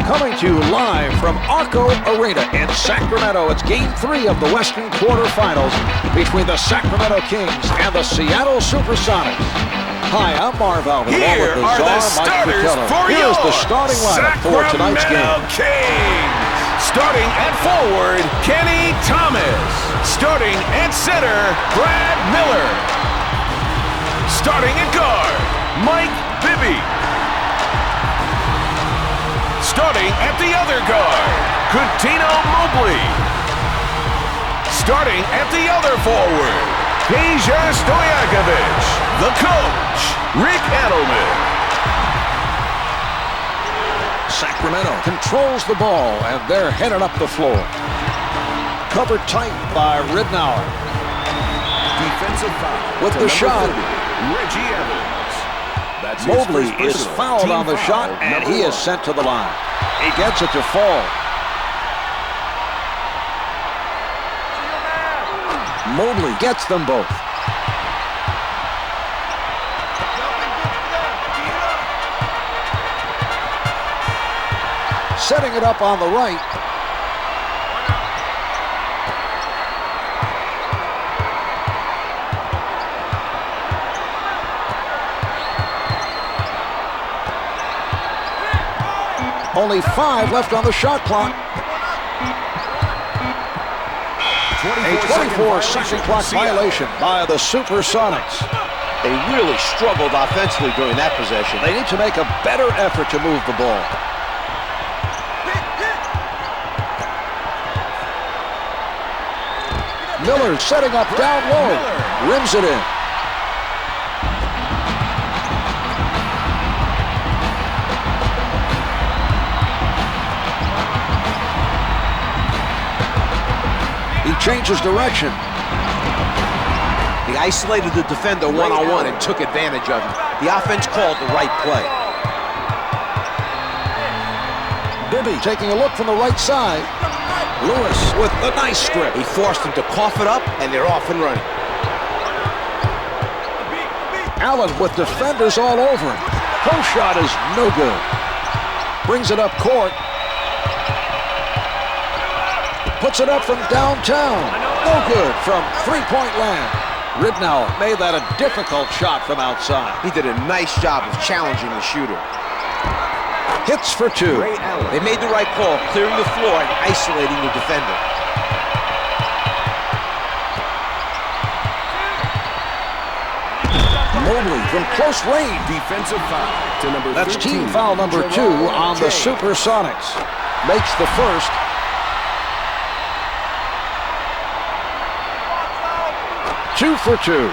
Coming to you live from Arco Arena in Sacramento. It's Game 3 of the Western Quarterfinals between the Sacramento Kings and the Seattle SuperSonics. Hi, I'm Marv Alvin. Here are the starters for Here's the starting lineup for tonight's game. Kings. Starting at forward, Kenny Thomas. Starting at center, Brad Miller. Starting at guard, Mike Bibby. Starting at the other guard, Coutinho Mobley. Starting at the other forward, Peja Stojakovic. The coach, Rick Edelman. Sacramento controls the ball, and they're headed up the floor. Covered tight by Ridnour. Defensive foul with the shot. 30, Reggie Evans. That's Mobley is fouled on the shot, and he is sent to the line. He gets it to fall. Mobley gets them both. Setting it up on the right. Only 5 left on the shot clock. A 24-second clock violation by the SuperSonics. They really struggled offensively during that possession. They need to make a better effort to move the ball. Miller setting up down low. Rims it in. He changes direction. He isolated the defender one-on-one and took advantage of him. The offense called the right play. Bibby taking a look from the right side. Lewis with the nice strip. He forced him to cough it up, and they're off and running. Allen with defenders all over him. Post shot is no good. Brings it up court. Puts it up from downtown. No good from three-point land. Ridnour made that a difficult shot from outside. He did a nice job of challenging the shooter. Hits for 2. They made the right call, clearing the floor and isolating the defender. Mobley from close range. Defensive foul to number 13. That's team foul number 2 on the SuperSonics. Makes the first. Two for 2.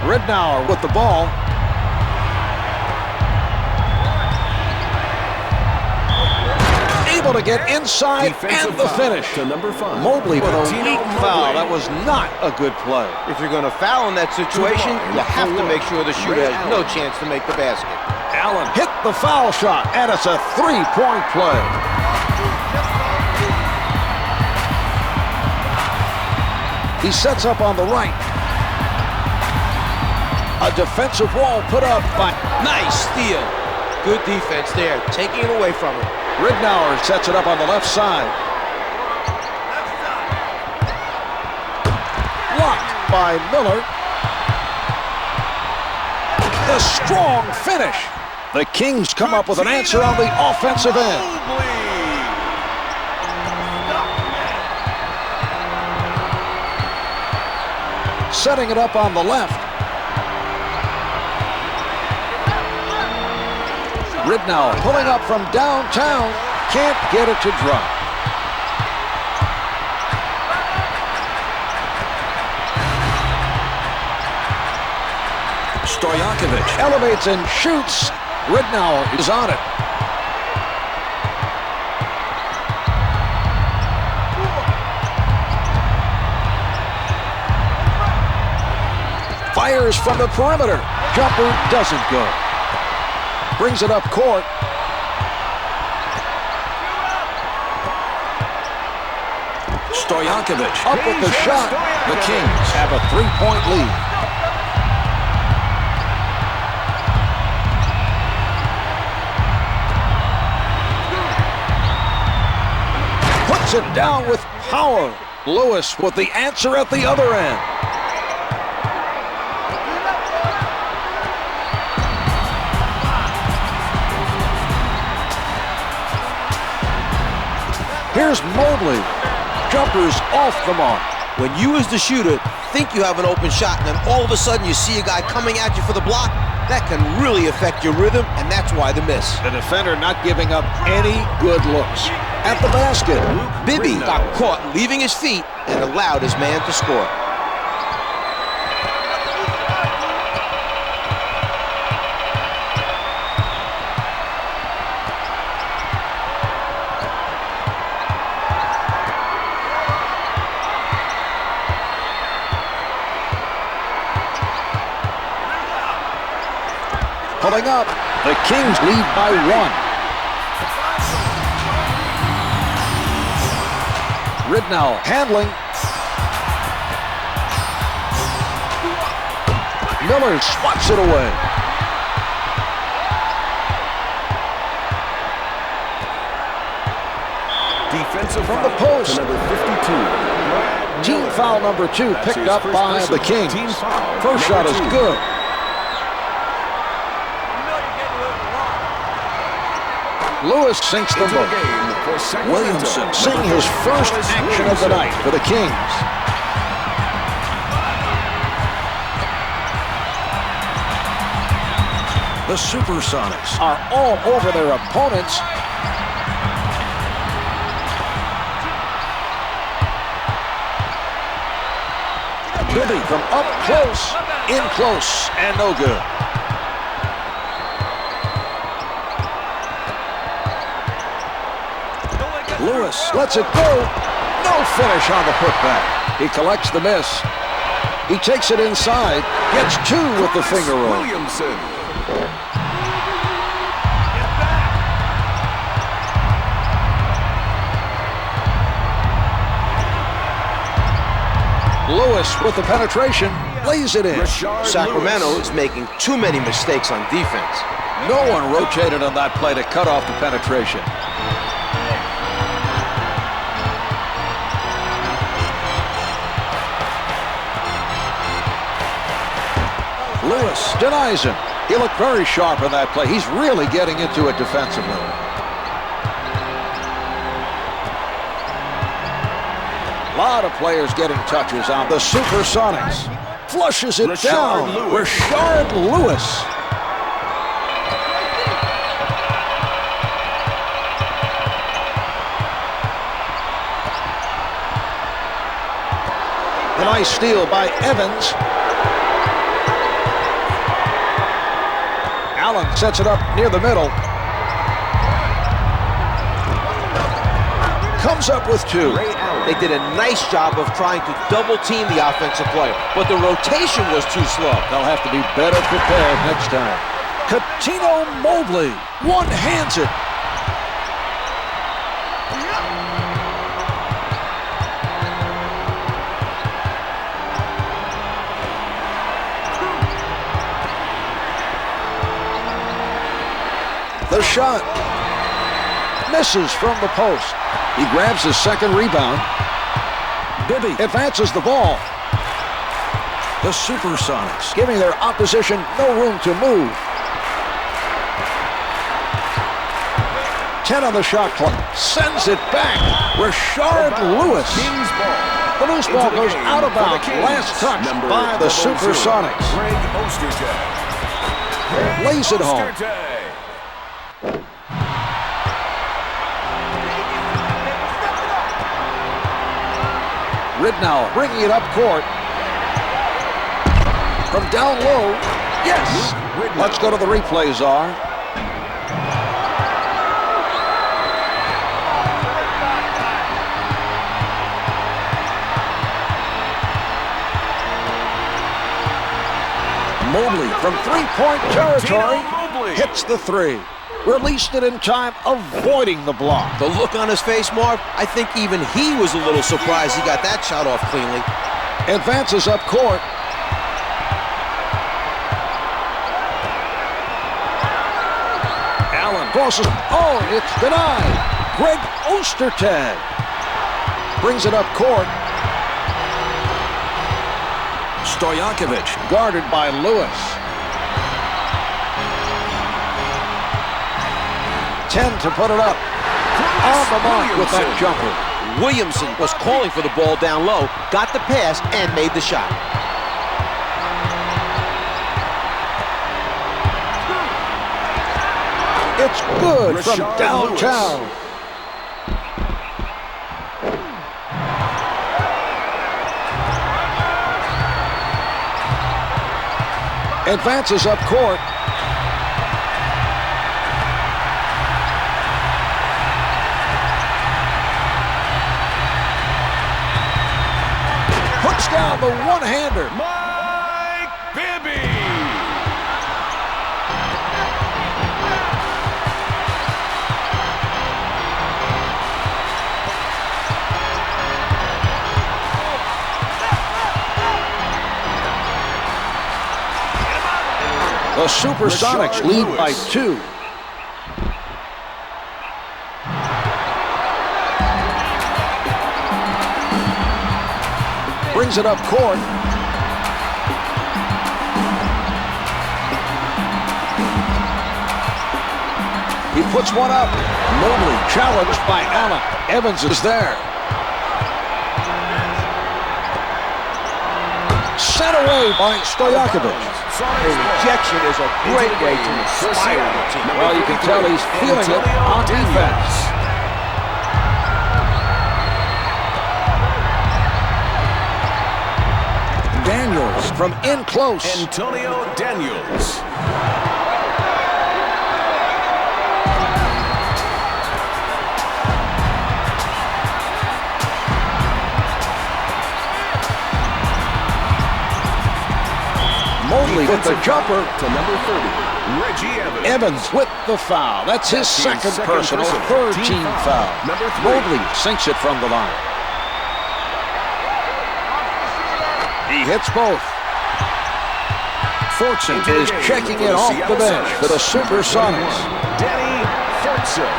Ridnour with the ball. Able to get inside and the finish. To number 5. Mobley with a weak foul. That was not a good play. If you're going to foul in that situation, you have to make sure the shooter has no chance to make the basket. Allen hit the foul shot, and it's a 3-point play. He sets up on the right. A defensive wall put up by... Nice steal. Good defense there, taking it away from him. Ridnour sets it up on the left side. Blocked by Miller. The strong finish. The Kings come up with an answer on the offensive end. Setting it up on the left. Ridnour pulling up from downtown. Can't get it to drop. Stojakovic elevates and shoots. Ridnour is on it. Fires from the perimeter. Jumper doesn't go. Brings it up court. Stojakovic up with the shot. The Kings have a 3-point lead. Knocks it down with power. Lewis with the answer at the other end. Here's Mobley. Jumpers off the mark. When you as the shooter think you have an open shot and then all of a sudden you see a guy coming at you for the block, that can really affect your rhythm, and that's why the miss. The defender not giving up any good looks. At the basket, Bibby got caught leaving his feet and allowed his man to score. pulling up. The Kings lead by 1. Ridnow handling. Miller swats it away. Defensive from the post. Number 52. Team foul number 2 picked up by the Kings. First shot is good. Lewis sinks the book. Williamson seeing his first action of the night for the Kings. The SuperSonics are all over their opponents. Bibby from up close, in close, and no good. Lewis lets it go. No finish on the putback. He collects the miss. He takes it inside. Gets 2 with the finger roll. Williamson. Lewis with the penetration. Lays it in. Sacramento is making too many mistakes on defense. No one rotated on that play to cut off the penetration. Lewis denies him. He looked very sharp on that play. He's really getting into it defensively. A lot of players getting touches on the SuperSonics. Flushes it down. Rashard Lewis. The nice steal by Evans. Allen sets it up near the middle. Comes up with 2. They did a nice job of trying to double team the offensive player, but the rotation was too slow. They'll have to be better prepared next time. Coutinho Mobley one-hands it. The shot misses from the post. He grabs his second rebound. Bibby advances the ball. The SuperSonics giving their opposition no room to move. 10 on the shot clock. Sends it back. Rashard Lewis. The loose ball goes out of bounds. Last touch by the SuperSonics. Lays it home. Ridnow bringing it up court. From down low. Yes! Let's go to the replay, Czar. Mobley from three-point territory hits the 3. Released it in time, avoiding the block. The look on his face, Marv, I think even he was a little surprised he got that shot off cleanly. Advances up court. Allen crosses. Oh, it's denied. Greg Ostertag. Brings it up court. Stojakovic. Guarded by Lewis. 10 to put it up. On the mark with that jumper. Williamson was calling for the ball down low, got the pass, and made the shot. It's good from downtown. Advances up court. Hooks down the one-hander. Mike Bibby. The SuperSonics lead by 2. Brings it up court. He puts one up. Mobley challenged by Allen. Evans is there. Sent away by Stojakovic. A rejection is a great way to inspire the team. Well, you can tell he's feeling it on defense. Daniels from in close. Antonio Daniels. Mobley with the jumper. To number 30, Reggie Evans. Evans with the foul. That's his second personal, third team foul. Number 3. Mobley sinks it from the line. He hits both. Fortune is checking it off the bench for the SuperSonics. Danny Fortune.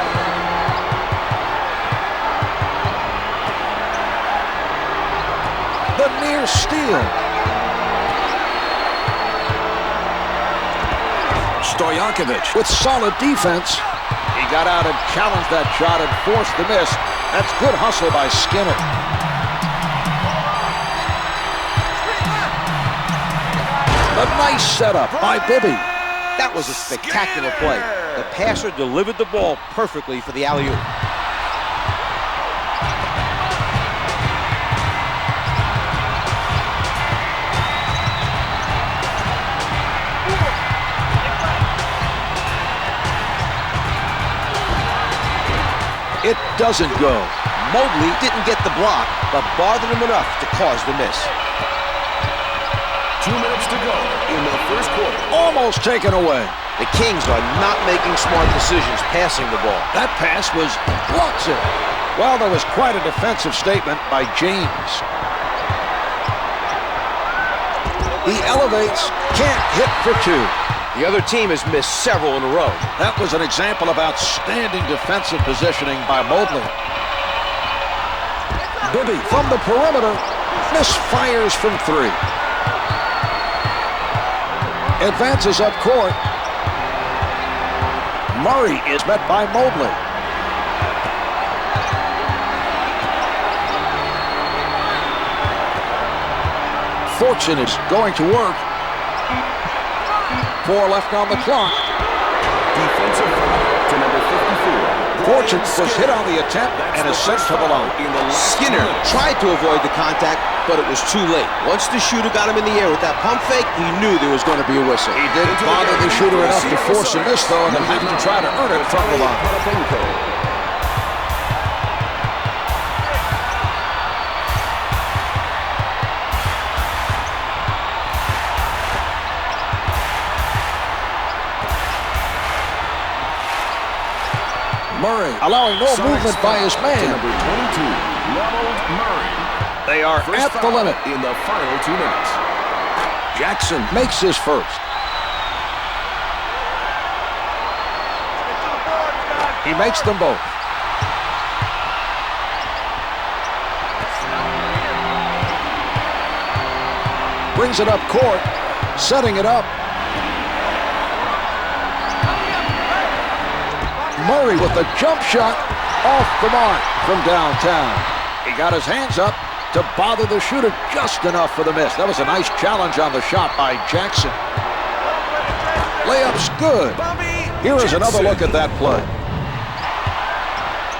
The near steal. Stojakovic. With solid defense. He got out and challenged that shot and forced the miss. That's good hustle by Skinner. A nice setup by Bibby. That was a spectacular play. The passer delivered the ball perfectly for the alley-oop. It doesn't go. Mobley didn't get the block, but bothered him enough to cause the miss. 2 minutes to go in the first quarter. Almost taken away. The Kings are not making smart decisions passing the ball. That pass was blocks it. Well, there was quite a defensive statement by James. He elevates, can't hit for 2. The other team has missed several in a row. That was an example of outstanding defensive positioning by Mobley. Bibby from the perimeter, misfires from 3. Advances up court. Murray is met by Mobley. Fortune is going to work. 4 left on the clock. Defensive foul to number 54. Fortune was hit on the attempt and is sent to the line. Skinner tried to avoid the contact, but it was too late. Once the shooter got him in the air with that pump fake, he knew there was going to be a whistle. He didn't bother the shooter enough to force a miss, though, and have to try to earn it from the line. Murray allowing no movement by his man. Number 22, Ronald Murray. They are at the limit. In the final 2 minutes. Jackson makes his first. He makes them both. Brings it up court, setting it up. Murray with the jump shot off the mark from downtown. He got his hands up to bother the shooter just enough for the miss. That was a nice challenge on the shot by Jackson. Layup's good. Here is another look at that play.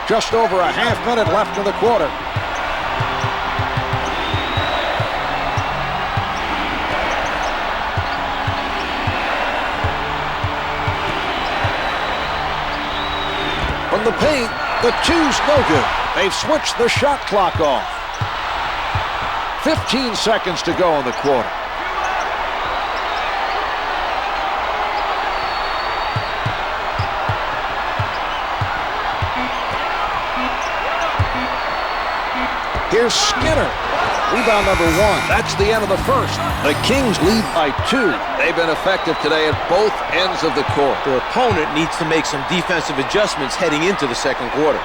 Just over a half minute left in the quarter. From the paint, the two's no good. They've switched the shot clock off. 15 seconds to go in the quarter. Here's Skinner. Rebound number 1. That's the end of the first. The Kings lead by 2. They've been effective today at both ends of the court. Their opponent needs to make some defensive adjustments heading into the second quarter.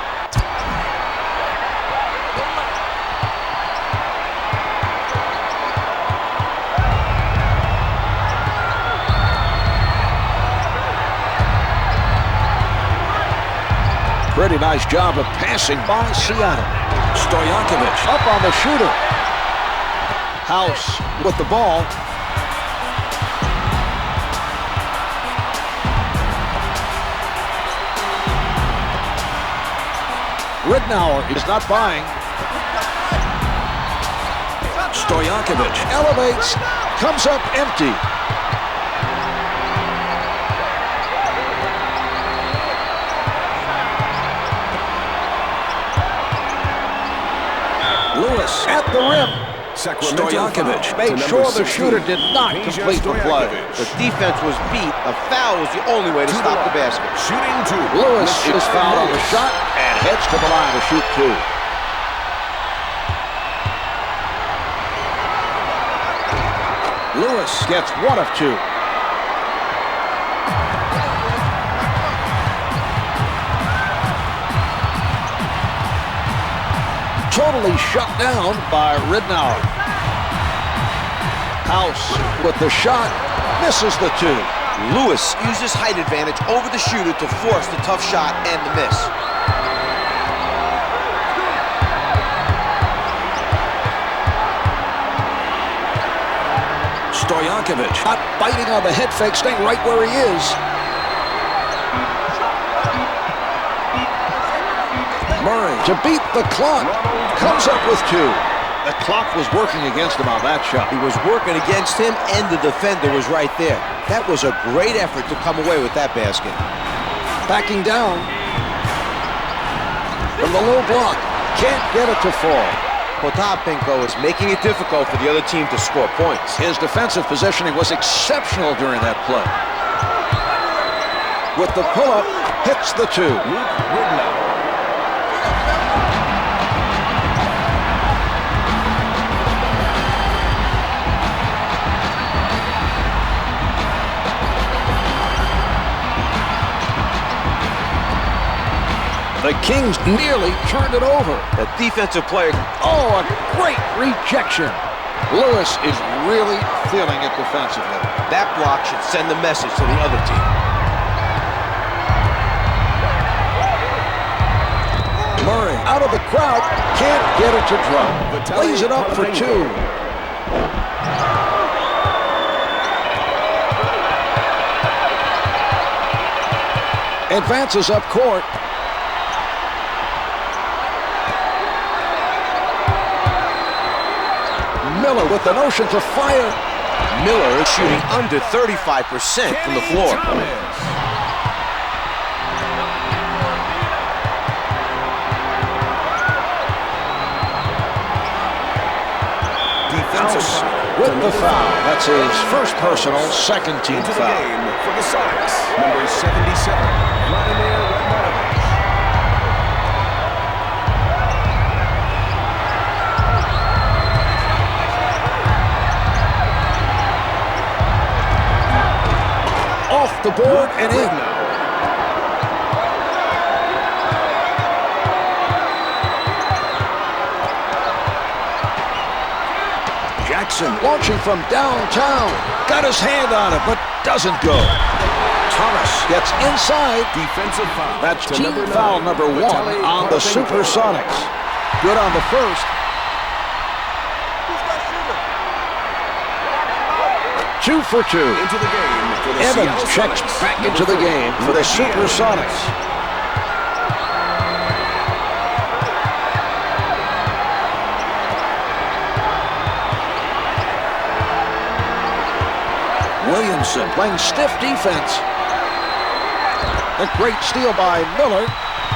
Pretty nice job of passing by Seattle. Stojakovic up on the shooter. House with the ball. Ridnour is not buying. Stojakovic elevates, comes up empty. Lewis at the rim. Stojakovic made sure the shooter did not complete the play. The defense was beat. A foul was the only way to stop the basket. Shooting 2. Lewis is fouled on the shot and heads to the line to shoot 2. Lewis gets 1 of 2. Totally shut down by Ridnour. House with the shot, misses the 2. Lewis uses height advantage over the shooter to force the tough shot and the miss. Stojakovic not biting on the head fake, staying right where he is. Murray to beat the clock, comes up with 2. The clock was working against him on that shot. He was working against him, and the defender was right there. That was a great effort to come away with that basket. Backing down from the low block, can't get it to fall. Potapinko is making it difficult for the other team to score points. His defensive positioning was exceptional during that play. With the pull-up, hits the 2. The Kings nearly turned it over. The defensive player. Oh, a great rejection. Lewis is really feeling it defensively. That block should send a message to the other team. Murray out of the crowd, can't get it to drop. Lays it up for 2. Advances up court. Miller with the notion to fire. Miller is shooting under 35% from the floor. House with the foul. That's his first personal, second team Into the foul. game for the Sonics, number 77, Vladimir Radmanovic. Off the board and in. Williamson launching from downtown. Got his hand on it, but doesn't go. Thomas gets inside. Defensive foul. That's to team foul number 1 on the SuperSonics. Good on the first. 2 for 2. Into the game for the Evans checks Sonics. back into the game for the SuperSonics. Williamson playing stiff defense. A great steal by Miller.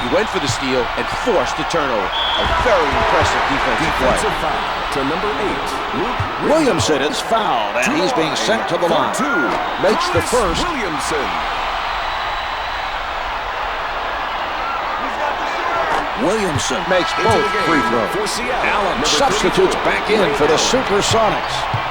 He went for the steal and forced the turnover. A very impressive defensive play. Defensive foul to number 8. Williamson is fouled, and he's being sent to the line. Makes the first. Williamson. Williamson makes both free throws. For Seattle. Allen Number substitutes 34. back in for the SuperSonics.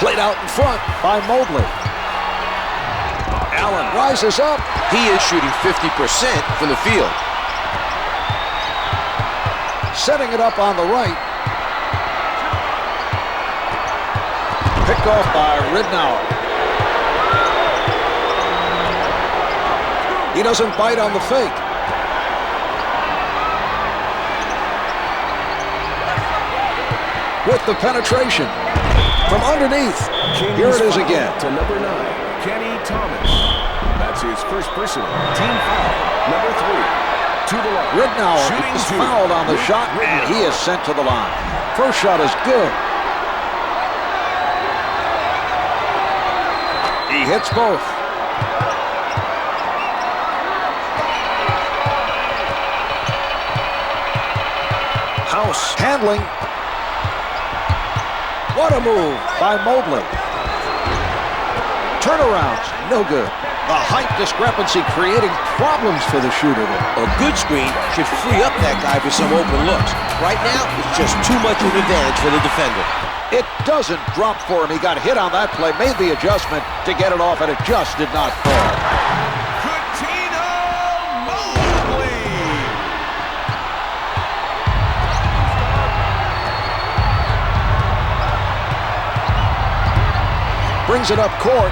Played out in front by Mobley. Allen rises up. He is shooting 50% from the field. Setting it up on the right. Picked off by Ridnour. He doesn't bite on the fake. With the penetration. From underneath. Here it is again. To number 9, Kenny Thomas. That's his first personal team foul. Number 3. To the line. Ridnour Shooting is 2. fouled on the shot, and he is sent to the line. First shot is good. He hits both. House handling. What a move by Mobley. Turnarounds, no good. The height discrepancy creating problems for the shooter there. A good screen should free up that guy for some open looks. Right now, it's just too much of an advantage for the defender. It doesn't drop for him. He got hit on that play, made the adjustment to get it off, and it just did not fall. Brings it up court.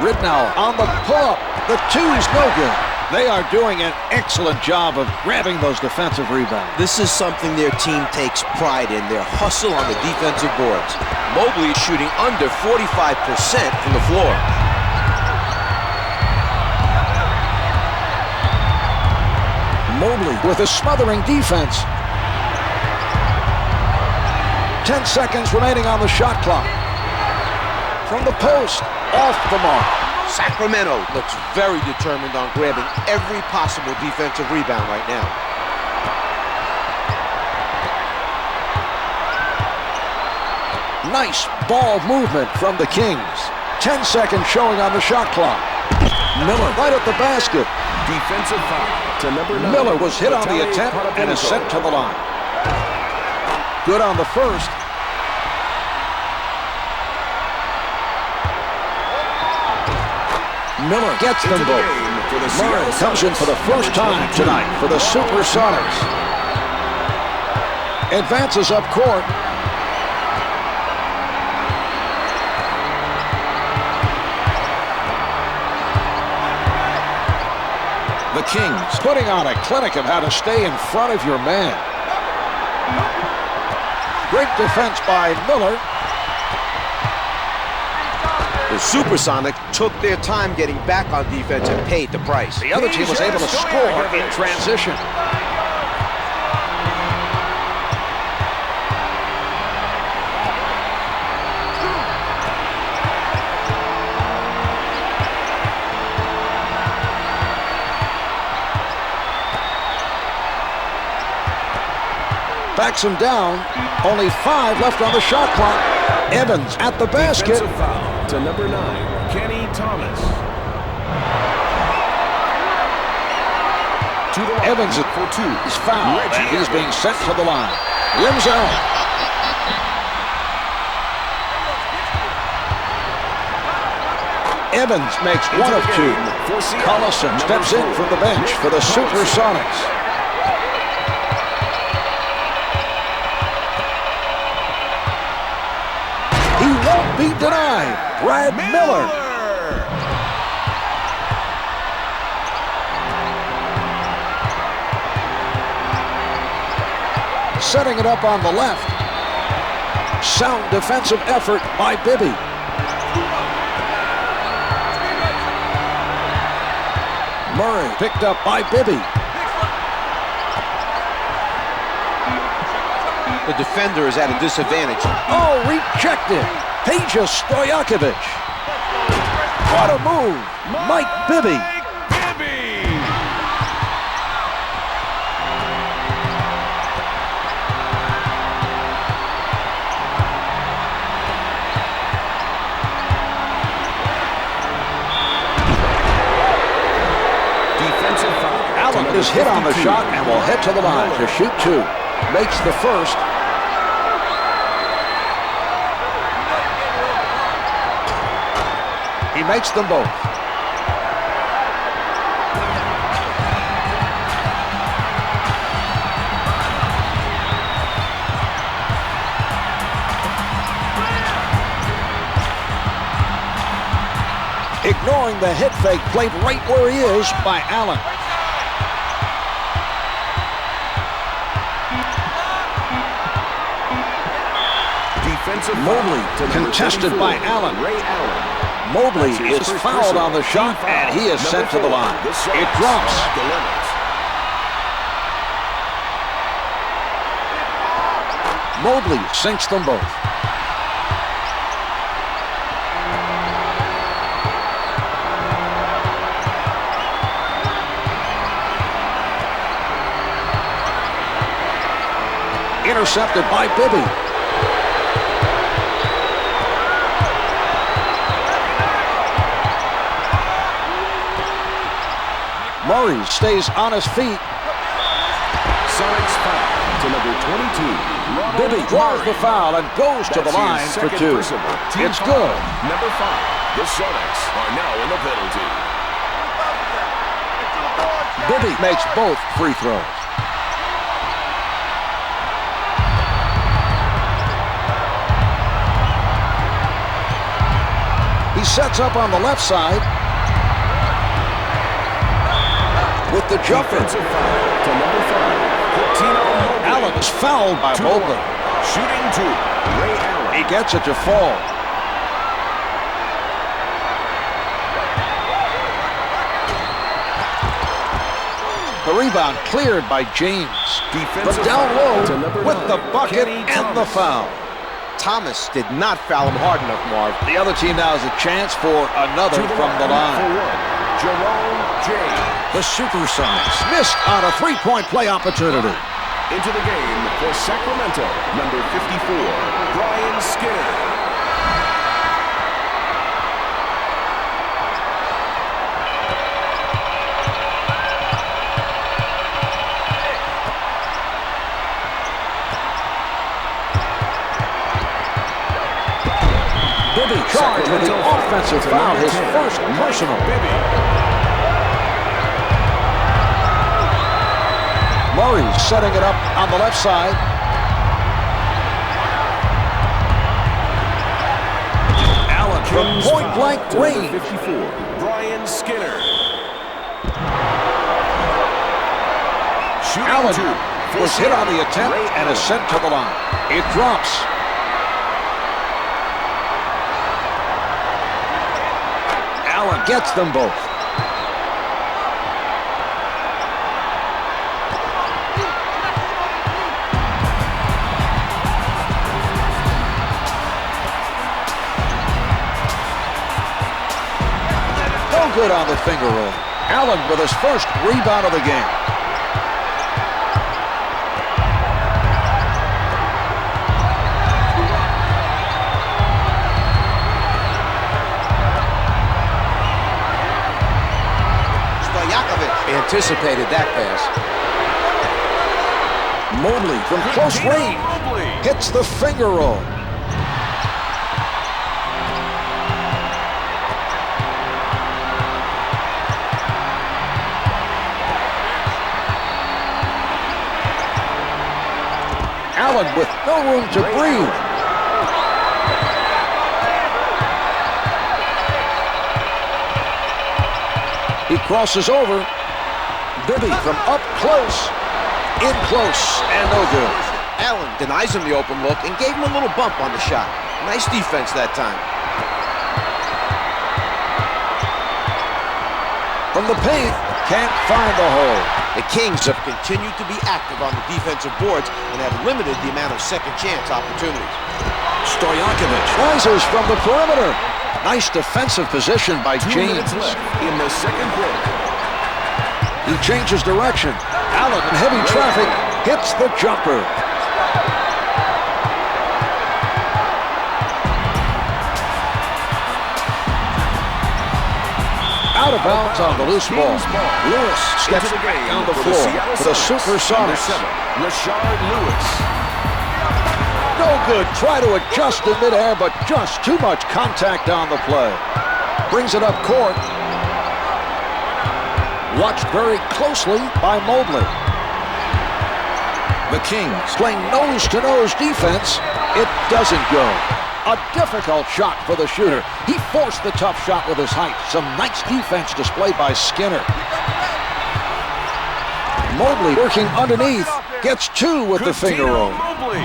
Ridnour on the pull-up. The two's no good. They are doing an excellent job of grabbing those defensive rebounds. This is something their team takes pride in, their hustle on the defensive boards. Mobley is shooting under 45% from the floor. Mobley with a smothering defense. 10 seconds remaining on the shot clock. From the post, off the mark. Sacramento looks very determined on grabbing every possible defensive rebound right now. Nice ball movement from the Kings. 10 seconds showing on the shot clock. Miller right at the basket. Defensive foul to number 9. Miller was hit on the attempt and is sent to the line. Good on the first. Miller gets them both. Murray comes in for the first time tonight for the SuperSonics. Advances up court. The Kings putting on a clinic of how to stay in front of your man. Great defense by Miller. The SuperSonics took their time getting back on defense and paid the price. The other team was able to score in transition. Backs him down. Only 5 left on the shot clock. Evans at the basket. Defensive foul to number 9, Kenny Thomas. To the line. Evans for 2. is fouled, and he's being sent to the line. Rims out. Evans makes one of two. Collison steps in from the bench for the SuperSonics. He won't be denied. Brad Miller. Setting it up on the left. Sound defensive effort by Bibby. Murray picked up by Bibby. The defender is at a disadvantage. Oh, rejected. Peja Stojakovic. What a move. Mike Bibby. Allen is hit on the shot and will head to the line to shoot two. Makes the first. He makes them both. Ignoring the hit fake, played right where he is by Allen. Mobley contested by Allen. Mobley is fouled on the shot, and he is sent to the line. It drops. Mobley sinks them both. Intercepted by Bibby. Murray stays on his feet. Sonics foul to number 22. Bibby draws the foul and goes to the line for two. It's good. Number 5. The Sonics are now in the penalty. Bibby makes both free throws. He sets up on the left side with the jumper. To number 5, Allen is fouled by Mobley. Shooting two, Ray Allen. He gets it to fall. The rebound cleared by James. But down low with the bucket and the foul. Thomas did not foul him hard enough, Marv. The other team now has a chance for another from the line. Jerome James. The SuperSonics missed on a three-point play opportunity. Into the game for Sacramento, number 54, Brian Skinner. Bibby charged with the offensive foul, his first personal. Murray setting it up on the left side. Allen from point-blank range. 54, Brian Skinner. Allen was hit on the attempt and is sent to the line. It drops. Allen gets them both. No good on the finger roll. Allen with his first rebound of the game. Anticipated that pass. Mobley from close range hits the finger roll. no room to breathe. He crosses over. Bibby from up close. In close and no good. Allen denies him the open look and gave him a little bump on the shot. Nice defense that time. From the paint, can't find the hole. The Kings have continued to be active on the defensive boards and have limited the amount of second chance opportunities. Stojakovic rises from the perimeter. Nice defensive position by James. In the second quarter. He changes direction. Allen in heavy traffic hits the jumper. Out of bounds on the loose ball. Lewis steps on the floor for the SuperSonics. Rashard Lewis. No good. Try to adjust in midair, but just too much contact on the play. Brings it up court. Watched very closely by Mobley. The Kings playing nose-to-nose defense. It doesn't go. A difficult shot for the shooter. He forced the tough shot with his height. Some nice defense displayed by Skinner. Mobley working underneath. Gets two with the finger roll. Mobley.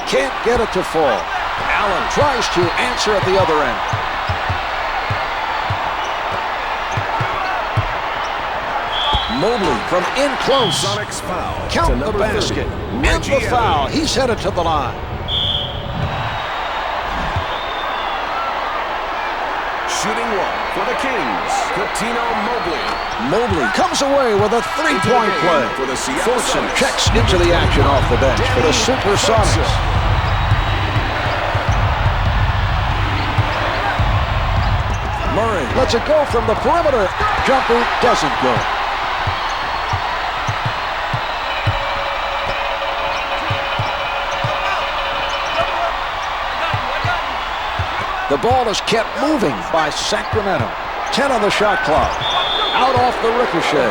Can't get it to fall. Allen tries to answer at the other end. Mobley from in close. Sonics foul. Count the basket. And the foul. He's headed to the line. Shooting one for the Kings. Coutinho Mobley. Mobley comes away with a three-point play. For the Fulton checks into the action off the bench for the SuperSonics. Murray lets it go from the perimeter. Jumper doesn't go. The ball is kept moving by Sacramento. 10 on the shot clock. Out off the ricochet.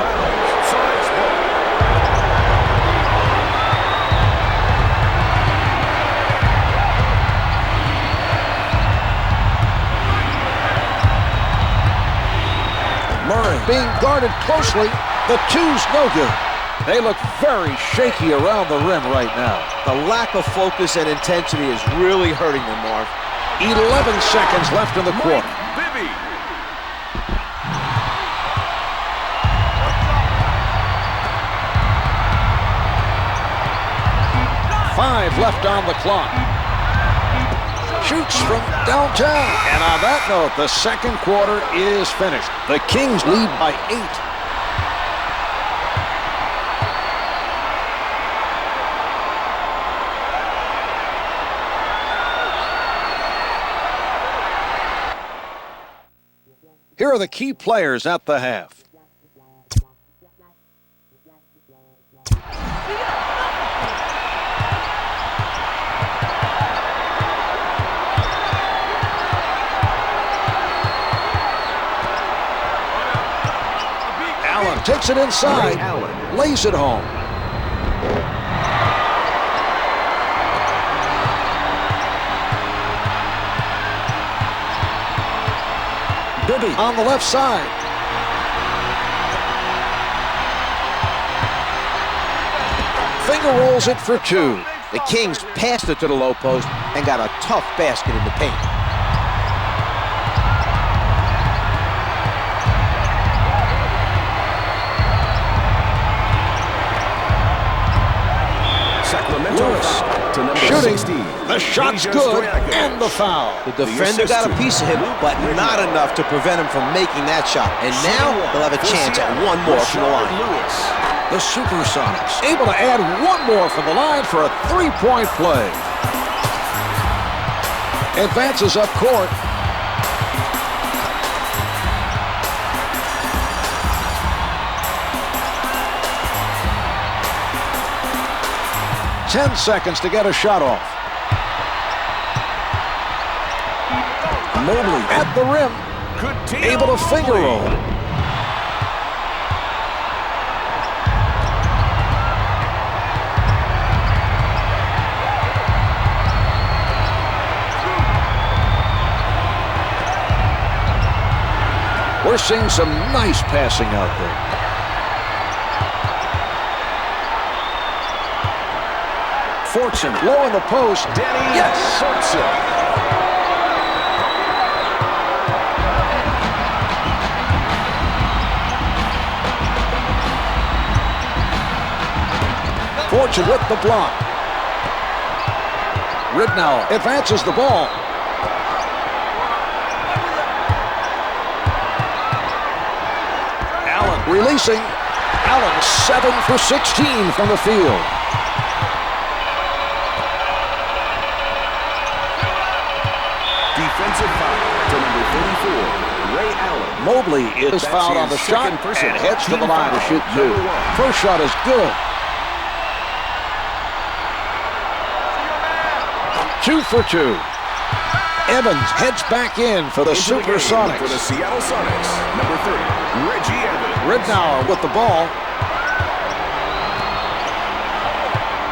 Murray being guarded closely. The two's no good. They look very shaky around the rim right now. The lack of focus and intensity is really hurting them, Marv. 11 seconds left in the quarter. Bibby. Five left on the clock. Shoots from downtown. And on that note, the second quarter is finished. The Kings lead by 8. Here are the key players at the half. Allen takes it inside, lays it home. Bibby on the left side. Finger rolls it for two. The Kings passed it to the low post and got a tough basket in the paint. Sacramento to number shooting. 16. The shot's good and the foul. The defender got a piece of him, but not enough to prevent him from making that shot. And now they'll have a chance at one more from the line. The SuperSonics able to add one more from the line for a three-point play. Advances up court. Ten seconds to get a shot off. Mobley at the rim, able to finger roll. We're seeing some nice passing out there. Fortune, low in the post. Yes! Fortune. Fortune with the block. Ridnow advances the ball. Allen releasing. Allen 7 for 16 from the field. Defensive foul to number 34, Ray Allen. Mobley is fouled on the shot and heads to the line to shoot two. First shot is good. 2 for 2. Evans heads back in for the SuperSonics. For the Seattle Sonics, number 30, Reggie Evans. Ridnow with the ball.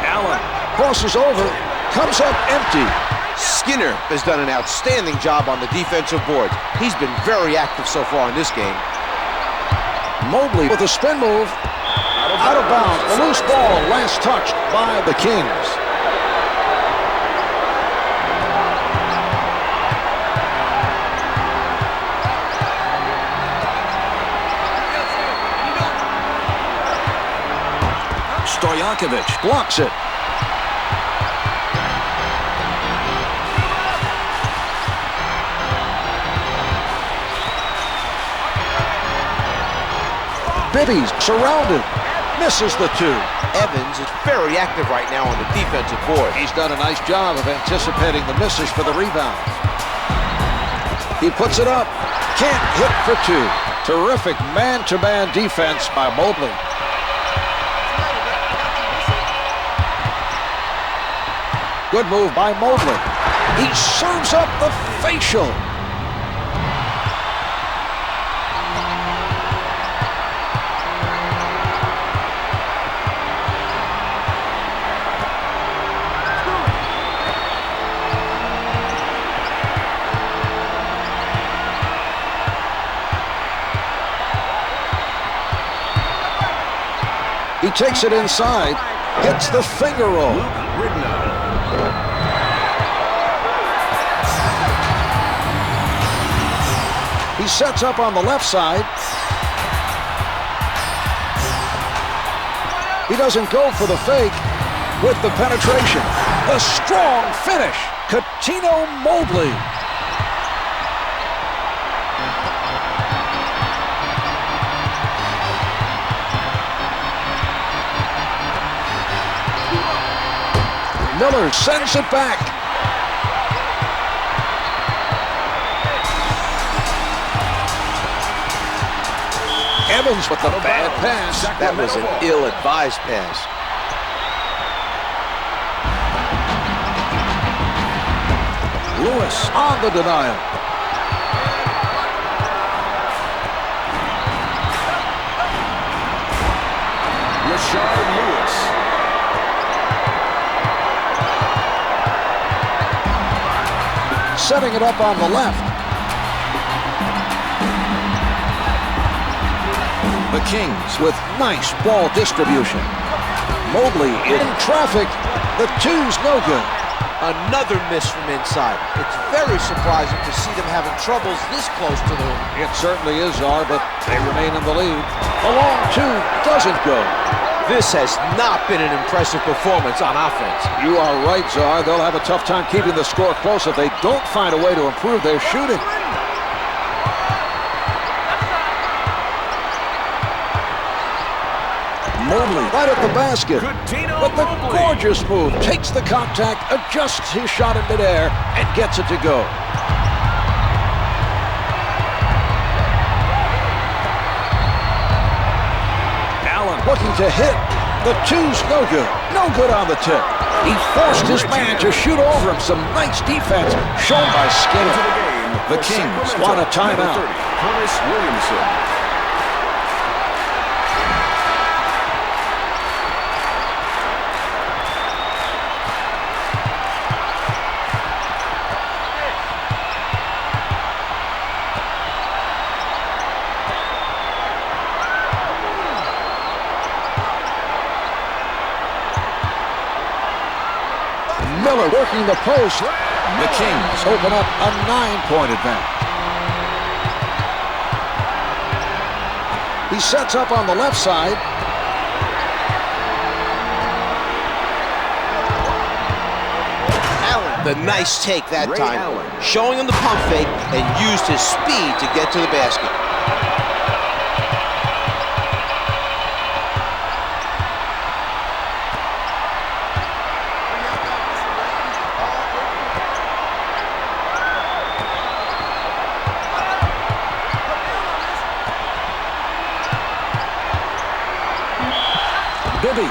Allen crosses over, comes up empty. Skinner has done an outstanding job on the defensive boards. He's been very active so far in this game. Mobley with a spin move. Out of bounds. The loose ball last touched by the Kings. Stojakovic blocks it. Bibby's surrounded. Misses the two. Evans is very active right now on the defensive board. He's done a nice job of anticipating the misses for the rebound. He puts it up. Can't hit for two. Terrific man-to-man defense by Mobley. Good move by Mobley. He serves up the facial. He takes it inside, hits the finger roll. He sets up on the left side. He doesn't go for the fake with the penetration. A strong finish. Coutinho Mobley. Miller sends it back. Evans with the bad pass. That was an ill-advised pass. Lewis on the denial. Rashard Lewis. Setting it up on the left. The Kings with nice ball distribution. Mobley in traffic. The two's no good. Another miss from inside. It's very surprising to see them having troubles this close to the hoop. It certainly is, Czar, but they remain in the lead. The long two doesn't go. This has not been an impressive performance on offense. You are right, Czar. They'll have a tough time keeping the score close if they don't find a way to improve their shooting. Mobley right at the basket. But the gorgeous move. Takes the contact, adjusts his shot in midair, and gets it to go. Allen looking to hit. The two's no good. No good on the tip. He forced his man to shoot over him. Some nice defense shown by Skinner. The Kings want a timeout. Williamson. Miller working the post. The Kings open up a 9-point advantage. He sets up on the left side. Allen, the nice take that time. Showing him the pump fake and used his speed to get to the basket.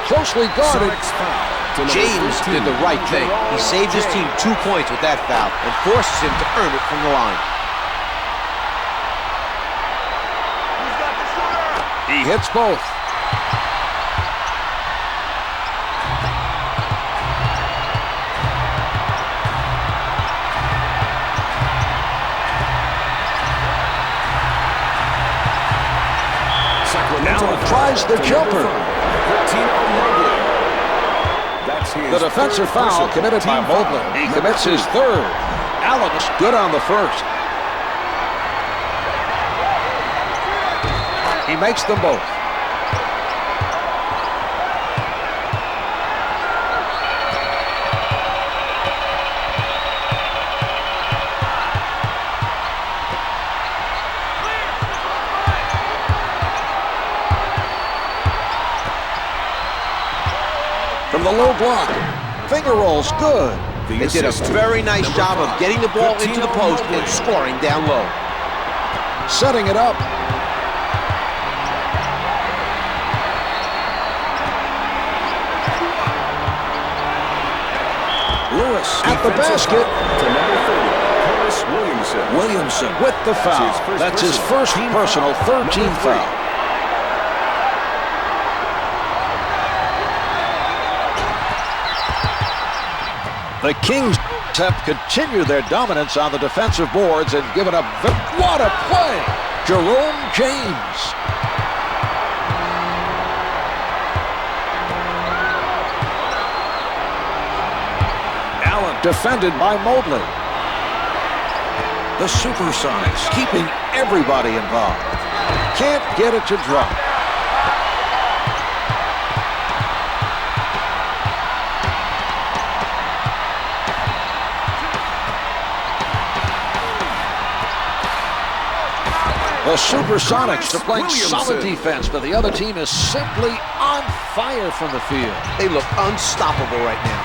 Closely guarded. James did the right thing. He saved his team 2 points with that foul and forces him to earn it from the line. He hits both. Allen tries the jumper. The defensive foul committed by Mobley. He commits his third. Allen is good on the first. He makes them both. From the low block, finger rolls good. They did a very nice job of getting the ball into the post and scoring down low. Setting it up. Lewis at the basket. To number 30, Williamson with the foul. That's his first personal 13th foul. The Kings have continued their dominance on the defensive boards and given up. What a play! Jerome James. Allen defended by Mobley. The SuperSonics keeping everybody involved. Can't get it to drop. The SuperSonics are playing solid defense, but the other team is simply on fire from the field. They look unstoppable right now.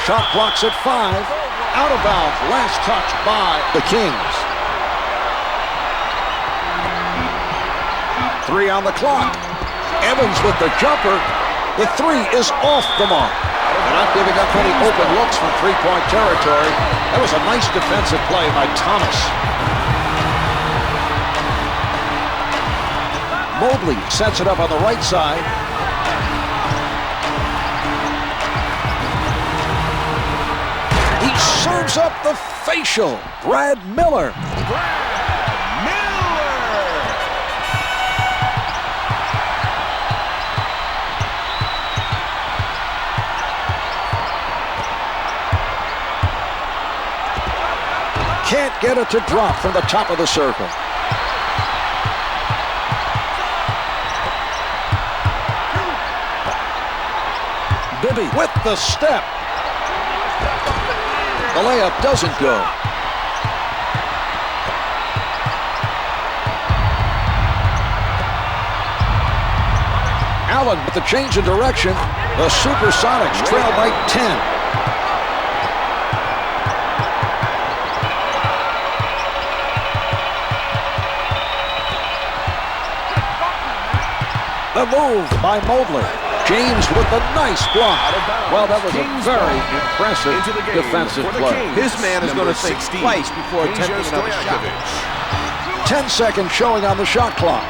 Shot blocks at 5. Out of bounds. Last touch by the Kings. 3 on the clock. Evans with the jumper. The 3 is off the mark. They're not giving up any open looks from three-point territory. That was a nice defensive play by Thomas. Mobley sets it up on the right side. He serves up the facial. Brad Miller. Can't get it to drop from the top of the circle. Bibby with the step. The layup doesn't go. Allen with the change in direction. The SuperSonics trail by 10. The move by Mobley. James with the nice block. Well, that was a very impressive defensive play. His man is going to think twice before attempting another shot. 10 seconds showing on the shot clock.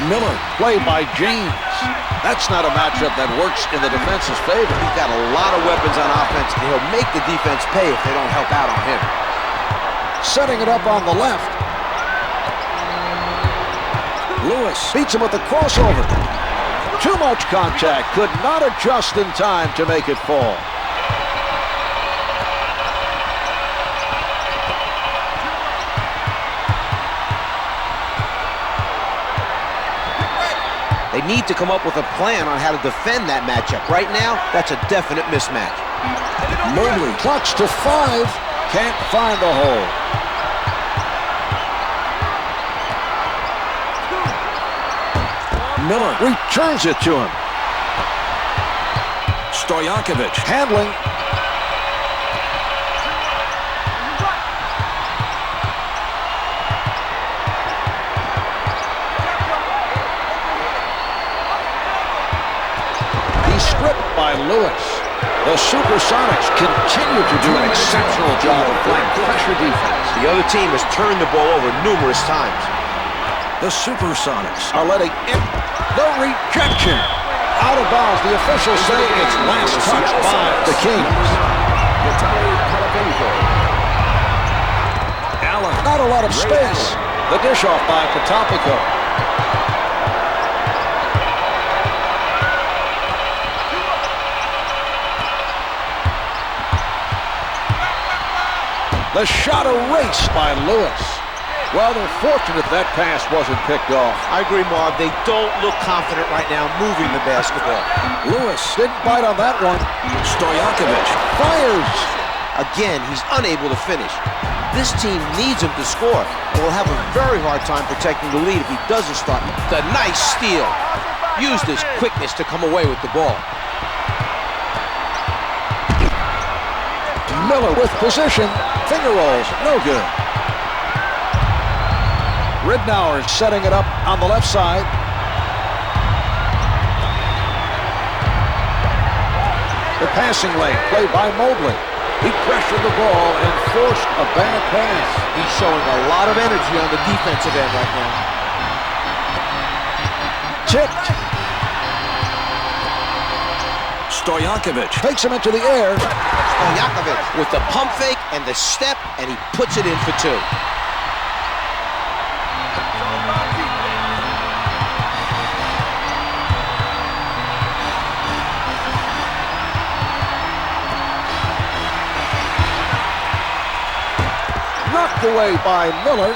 Miller, played by James. That's not a matchup that works in the defense's favor. He's got a lot of weapons on offense, and he'll make the defense pay if they don't help out on him. Setting it up on the left. Lewis beats him with the crossover. Too much contact. Could not adjust in time to make it fall. They need to come up with a plan on how to defend that matchup. Right now, that's a definite mismatch. Mobley clutch to 5. Can't find the hole. Miller returns it to him. Stojakovic handling. He's stripped by Lewis. The SuperSonics continue to do an exceptional job of playing pressure defense. The other team has turned the ball over numerous times. The SuperSonics are letting in the rejection. Out of bounds. The officials say it's last touch by the Kings. Allen, not a lot of space. The dish off by Potapico. The shot erased by Lewis. Well, they're fortunate that pass wasn't picked off. I agree, Marv. They don't look confident right now moving the basketball. Lewis didn't bite on that one. Stojakovic fires. Again, he's unable to finish. This team needs him to score, and will have a very hard time protecting the lead if he doesn't start. The nice steal. Used his quickness to come away with the ball. Miller with position. Finger rolls. No good. Ridnour setting it up on the left side. The passing lane played by Mobley. He pressured the ball and forced a bad pass. He's showing a lot of energy on the defensive end right now. Tipped. Stojakovic takes him into the air. Stojakovic with the pump fake and the step, and he puts it in for 2. Knocked away by Miller.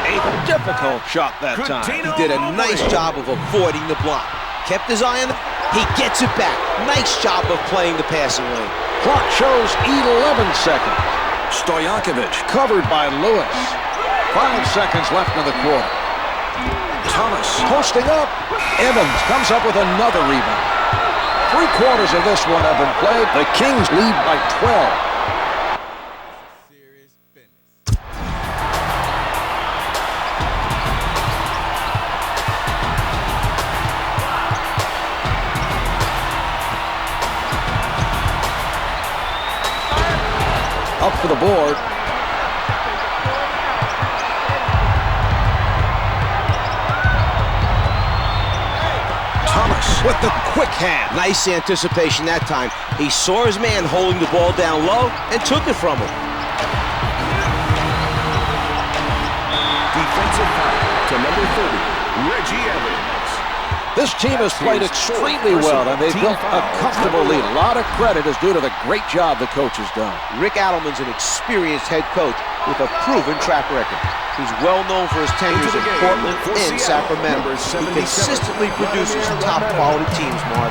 A difficult shot that time. He did a nice job of avoiding the block. Kept his eye on it. He gets it back. Nice job of playing the passing lane. Clock shows 11 seconds. Stojakovic covered by Lewis. 5 seconds left in the quarter. Thomas posting up. Evans comes up with another rebound. 3/4 of this one have been played. The Kings lead by 12. Up for the board. Thomas with the quick hand. Nice anticipation that time. He saw his man holding the ball down low and took it from him. Defensive foul to number 30, Reggie Evans. This team has played extremely well, and they've built a comfortable lead. A lot of credit is due to the great job the coach has done. Rick Adelman's an experienced head coach with a proven track record. He's well known for his tenures in Portland and Sacramento. He consistently produces top-quality teams, Marv.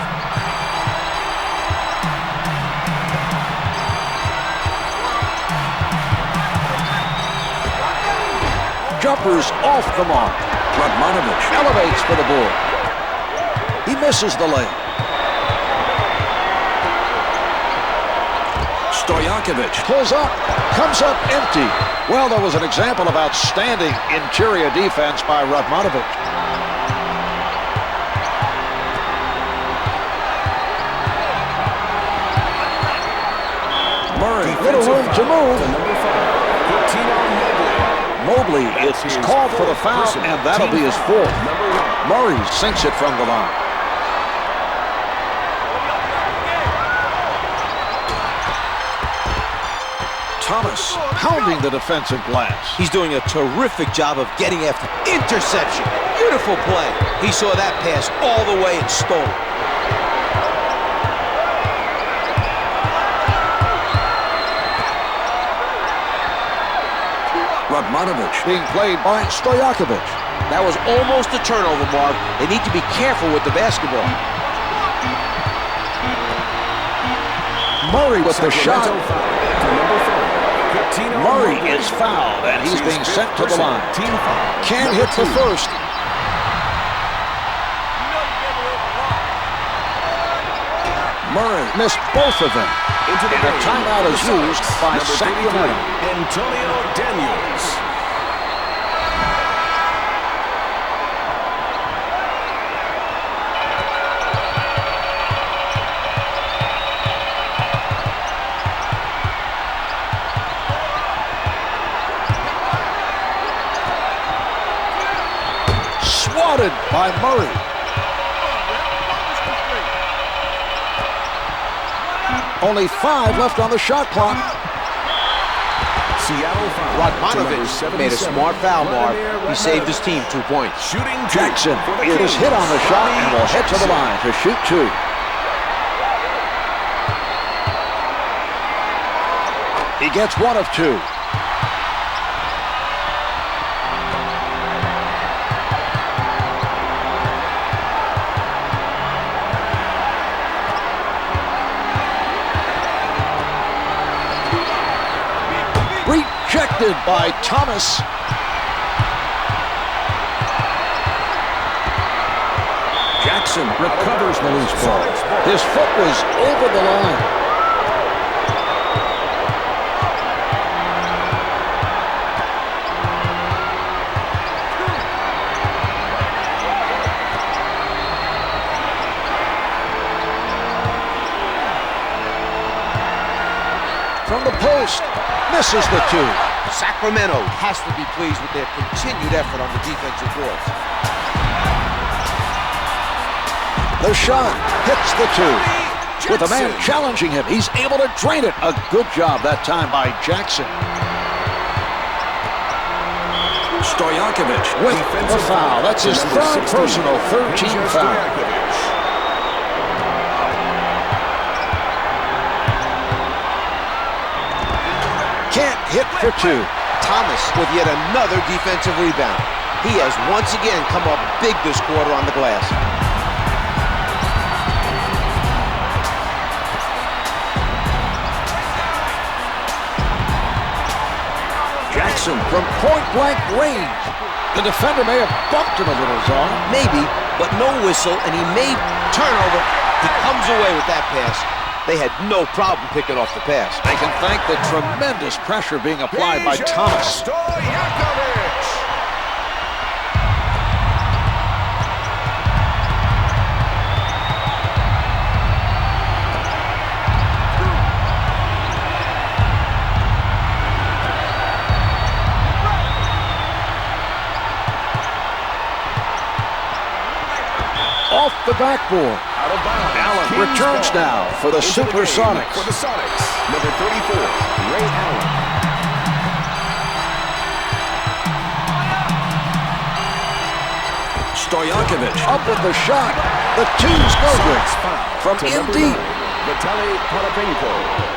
Jumpers off the mark. Radmanovic elevates for the board. He misses the layup. Stojakovic pulls up, comes up empty. Well, there was an example of outstanding interior defense by Radmanovic. Murray, little room to move. Mobley is called for the foul, and that'll be his fourth. Murray sinks it from the line. Thomas pounding the defensive glass. He's doing a terrific job of getting after interception. Beautiful play. He saw that pass all the way and stole it. Radmanovic being played by Stojakovic. That was almost a turnover, Marv. They need to be careful with the basketball. Murray with the shot. Murray is fouled, and he's being sent to the line. Can't hit the first. Murray missed both of them. And a timeout is used by Sacramento. Antonio Daniels. Swatted by Murray. Only 5 left on the shot clock. Seattle foul. Radmanovic made a smart foul, Marv. He saved his team 2 points. Shooting Jackson is hit on the shot and will head to the line to shoot 2. He gets 1 of 2. Rejected by Thomas. Jackson recovers the loose ball. His foot was over the line. From the post. Misses the 2. Sacramento has to be pleased with their continued effort on the defensive boards. The shot hits the 2. With a man challenging him, he's able to drain it. A good job that time by Jackson. Stojakovic with the foul. That's his third personal 13 foul. Can't hit for 2. Thomas with yet another defensive rebound. He has once again come up big this quarter on the glass. Jackson from point-blank range. The defender may have bumped him a little, Zon. Maybe, but no whistle, and he made turnover. He comes away with that pass. They had no problem picking off the pass. They can thank the tremendous pressure being applied by Thomas. Off the backboard. Allen returns now for the SuperSonics. For the Sonics, number 34, Ray Allen. Stojakovic up with the shot. The 2's no good. From in deep.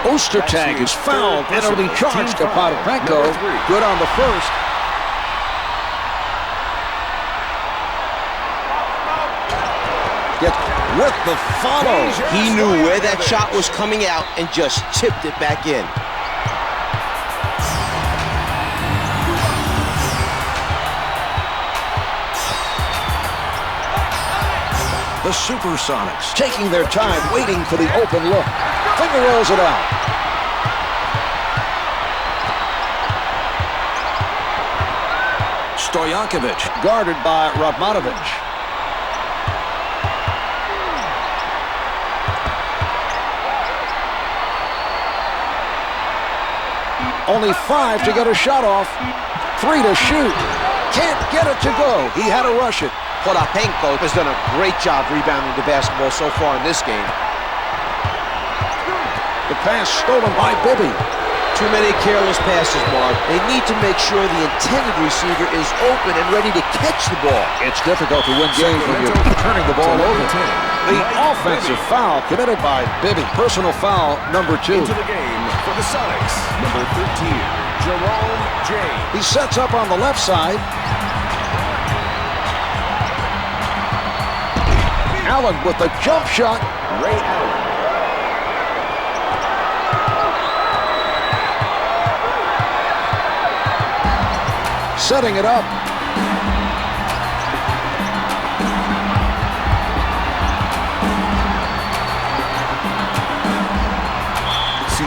Ostertag is fouled. Penalty charge to Potapenko. Good on the first. Gets with the follow. He knew where that shot was coming out and just tipped it back in. The SuperSonics taking their time, waiting for the open look. Finger rolls it out. Stoyankovic, guarded by Radmanovic. Only 5 to get a shot off. 3 to shoot. Can't get it to go. He had to rush it. Potapenko has done a great job rebounding the basketball so far in this game. The pass stolen by Bibby. Too many careless passes, Mark. They need to make sure the intended receiver is open and ready to catch the ball. It's difficult to win games when you're turning the ball over. The offensive foul committed by Bibby. Personal foul number 2. Into the game for the Sonics, number 13, Jerome James. He sets up on the left side. Allen with the jump shot. Ray Allen. Setting it up.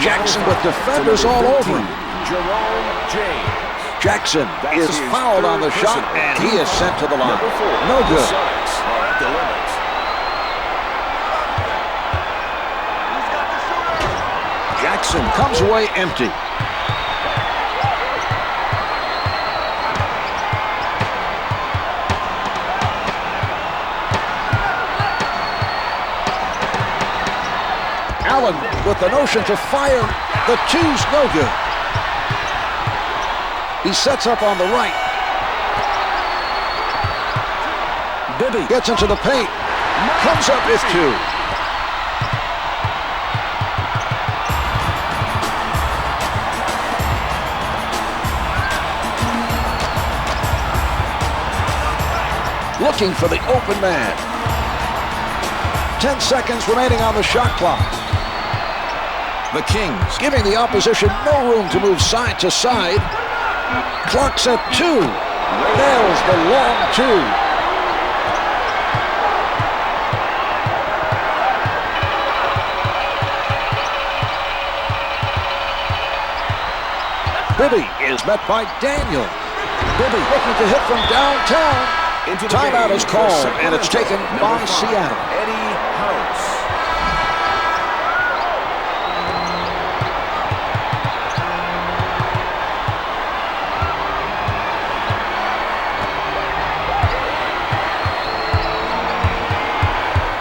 Jackson with defenders all over him. Jerome James. Jackson is fouled on the shot, and he is sent to the line. No good. The Sonics are at the limit. Jackson comes away empty. Allen with the notion to fire. The 2's no good. He sets up on the right. Bibby gets into the paint. Comes up with 2. Looking for the open man. 10 seconds remaining on the shot clock. The Kings giving the opposition no room to move side to side. Clock's at 2. Nails the long 2. Bibby is met by Daniel. Bibby looking to hit from downtown. Timeout is called, and it's taken by Seattle. Eddie House.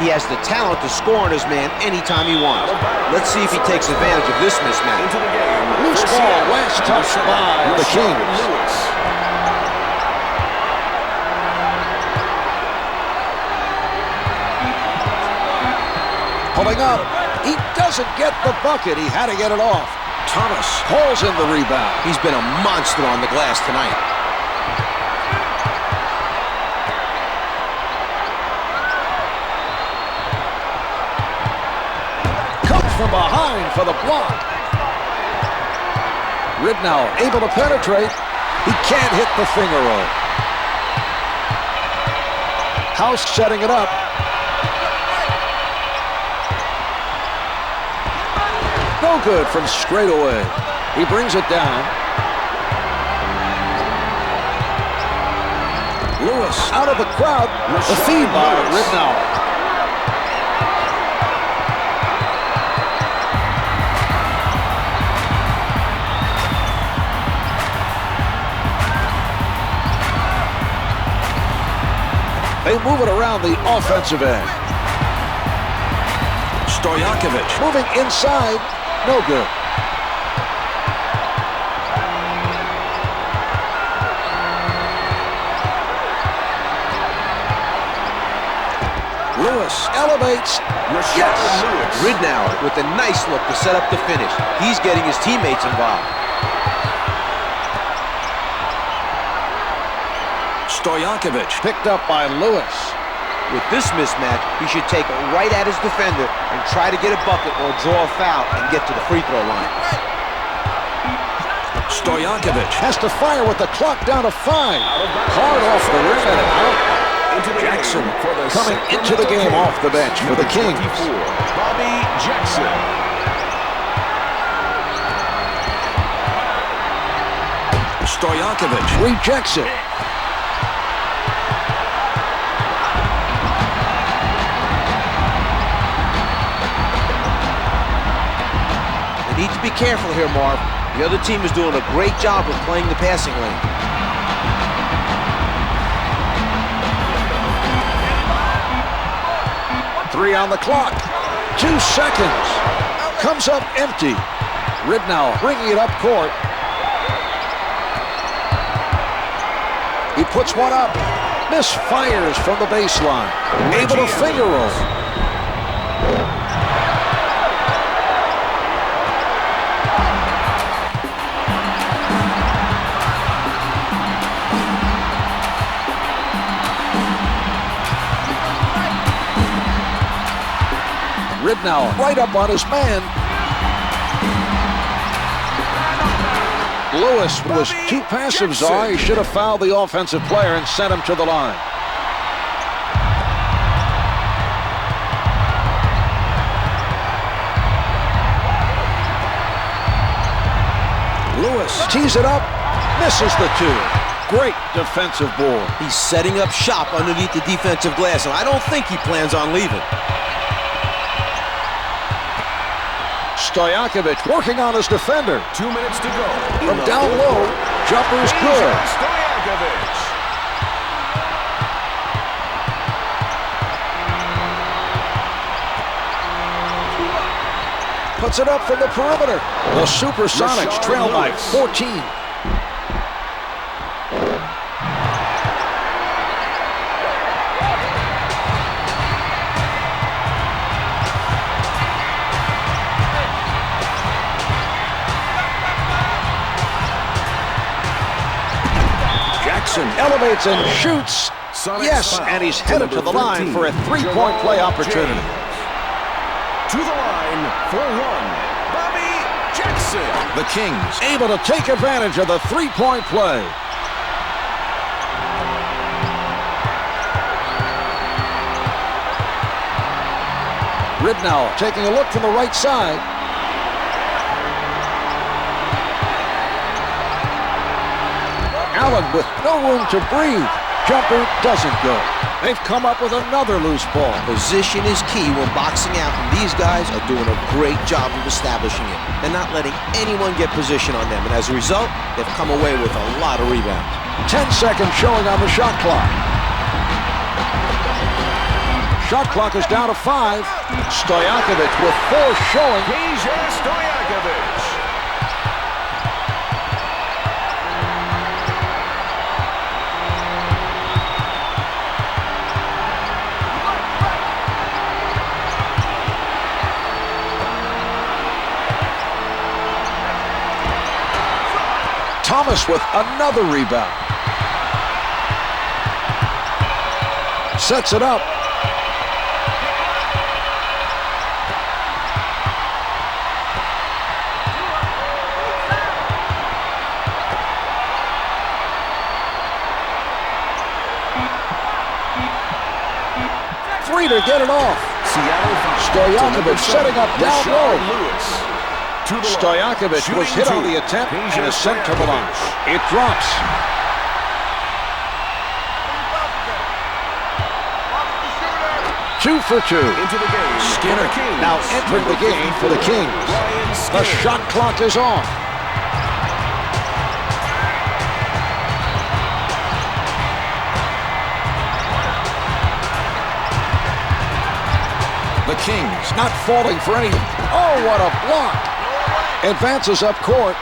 He has the talent to score on his man anytime he wants. Let's see if he takes advantage of this mismatch. Into the game. Loose ball, last touch by the Kings. Pulling up. He doesn't get the bucket. He had to get it off. Thomas hauls in the rebound. He's been a monster on the glass tonight. Comes from behind for the block. Ridnour able to penetrate. He can't hit the finger roll. House setting it up. No good from straight away. He brings it down. Lewis out of the crowd. The feed by Ridnour. They move it around the offensive end. Stoyankovic moving inside. No good. Lewis elevates. Yes. Ridnour with a nice look to set up the finish. He's getting his teammates involved. Stoyankovic picked up by Lewis. With this mismatch, he should take it right at his defender and try to get a bucket or draw a foul and get to the free throw line. Stoyankovic has to fire with the clock down to 5. Hard off the rim and out. Jackson coming into the game off the bench for the Kings. Bobby Jackson. Stoyankovic rejects it. need to be careful here, Marv. The other team is doing a great job of playing the passing lane. Three on the clock. 2 seconds. Comes up empty. Ridnow bringing it up court. He puts one up. Misfires from the baseline. Able to finger roll. Ridnow right up on his man. Lewis was too passive, Czar. He should have fouled the offensive player and sent him to the line. Lewis tees it up, misses the 2. Great defensive board. He's setting up shop underneath the defensive glass, and I don't think he plans on leaving. Stojakovic working on his defender. 2 minutes to go. From down low, jumper's good. Stojakovic. Puts it up from the perimeter. The SuperSonics trail by 14. Elevates and shoots. Yes, and he's headed to the line for a 3-point play opportunity. To the line for 1, Bobby Jackson. The Kings able to take advantage of the 3-point play. Ridnow taking a look from the right side. Allen with no room to breathe. Jumper doesn't go. They've come up with another loose ball. Position is key when boxing out, and these guys are doing a great job of establishing it and not letting anyone get position on them. And as a result, they've come away with a lot of rebounds. 10 seconds showing on the shot clock. Shot clock is down to 5. Stojakovic with 4 showing. Stojakovic. Thomas with another rebound. Sets it up. Three to get it off. Stojakovic setting up down low. Stojakovic was hit on the attempt and is sent to the line. It drops. Two for 2. Into the game. Skinner now entering the game for the Kings. The shot clock is on. The Kings not falling for any. Oh, what a block. Advances up court.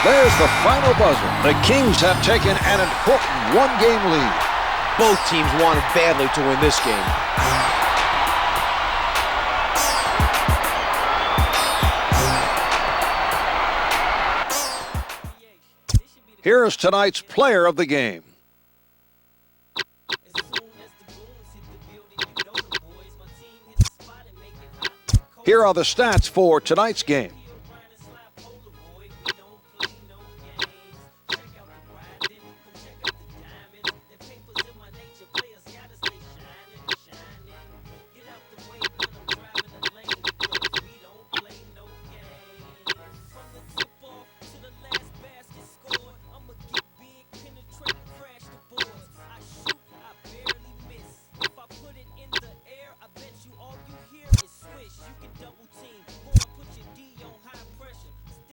There's the final buzzer. The Kings have taken an important 1-game lead. Both teams wanted badly to win this game. Here is tonight's player of the game. Here are the stats for tonight's game.